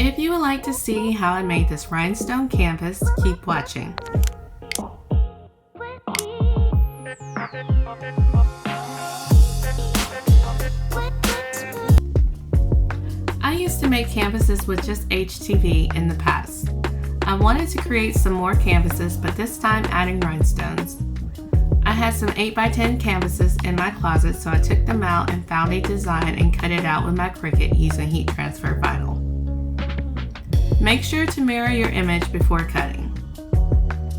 If you would like to see how I made this rhinestone canvas, keep watching. I used to make canvases with just HTV in the past. I wanted to create some more canvases, but this time adding rhinestones. I had some 8x10 canvases in my closet, so I took them out and found a design and cut it out with my Cricut using heat transfer vinyl. Make sure to mirror your image before cutting.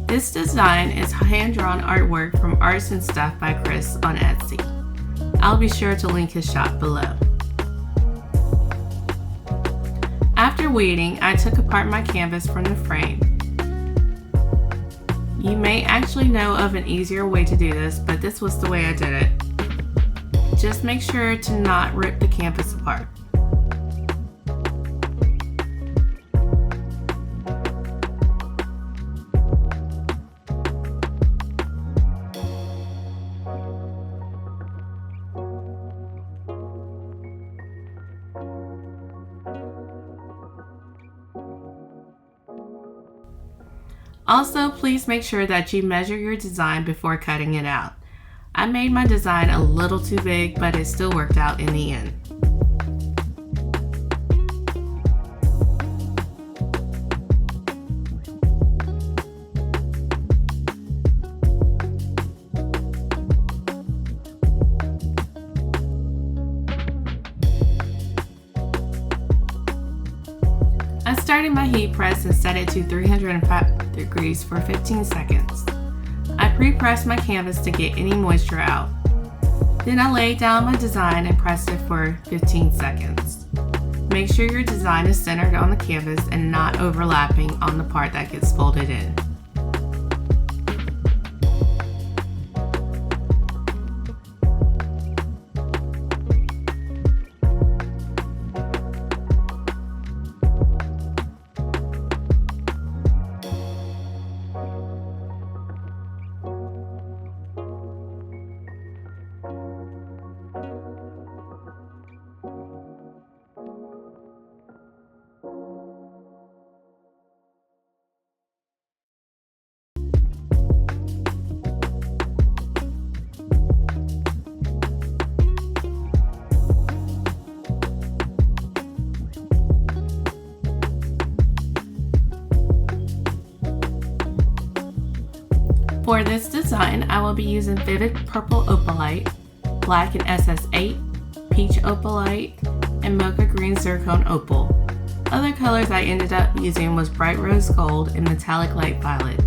This design is hand-drawn artwork from Arts and Stuff by Chris on Etsy. I'll be sure to link his shop below. After weeding, I took apart my canvas from the frame. You may actually know of an easier way to do this, but this was the way I did it. Just make sure to not rip the canvas apart. Also, please make sure that you measure your design before cutting it out. I made my design a little too big, but it still worked out in the end. I started my heat press and set it to 305 degrees for 15 seconds. I pre-pressed my canvas to get any moisture out. Then I laid down my design and pressed it for 15 seconds. Make sure your design is centered on the canvas and not overlapping on the part that gets folded in. For this design, I will be using Vivid Purple Opalite, Black and SS8, Peach Opalite, and Mocha Green Zircon Opal. Other colors I ended up using was Bright Rose Gold and Metallic Light Violet.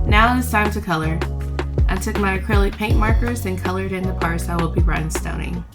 Now it's time to color. I took my acrylic paint markers and colored in the parts I will be rhinestoning.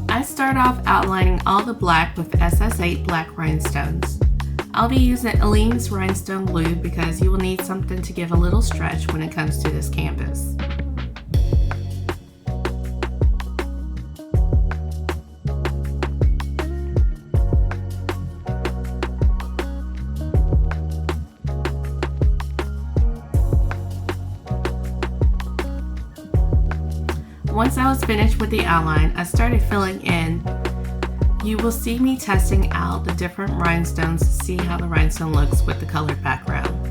I start off outlining all the black with SS8 black rhinestones. I'll be using Aleene's rhinestone glue because you will need something to give a little stretch when it comes to this canvas. Once I was finished with the outline, I started filling in. You will see me testing out the different rhinestones to see how the rhinestone looks with the colored background.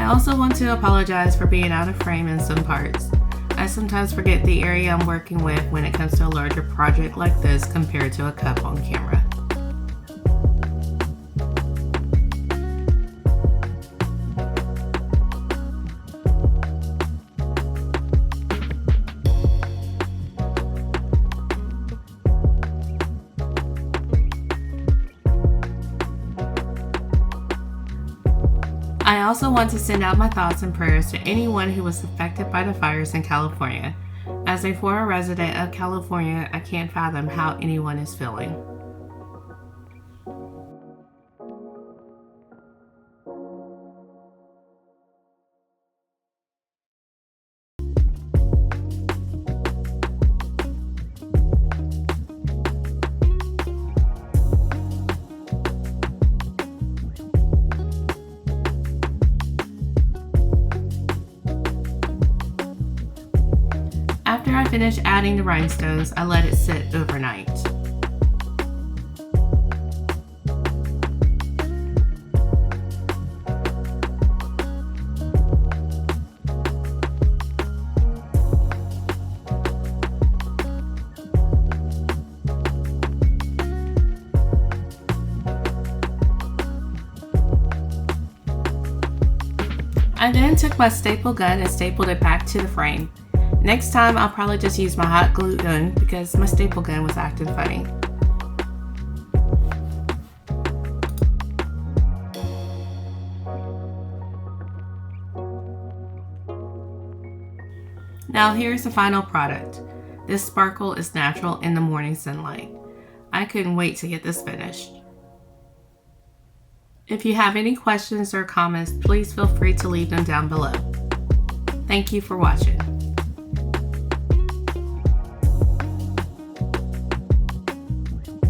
I also want to apologize for being out of frame in some parts. I sometimes forget the area I'm working with when it comes to a larger project like this compared to a cup on camera. I also want to send out my thoughts and prayers to anyone who was affected by the fires in California. As a former resident of California, I can't fathom how anyone is feeling. After I finish adding the rhinestones, I let it sit overnight. I then took my staple gun and stapled it back to the frame. Next time I'll probably just use my hot glue gun because my staple gun was acting funny. Now here's the final product. This sparkle is natural in the morning sunlight. I couldn't wait to get this finished. If you have any questions or comments, please feel free to leave them down below. Thank you for watching.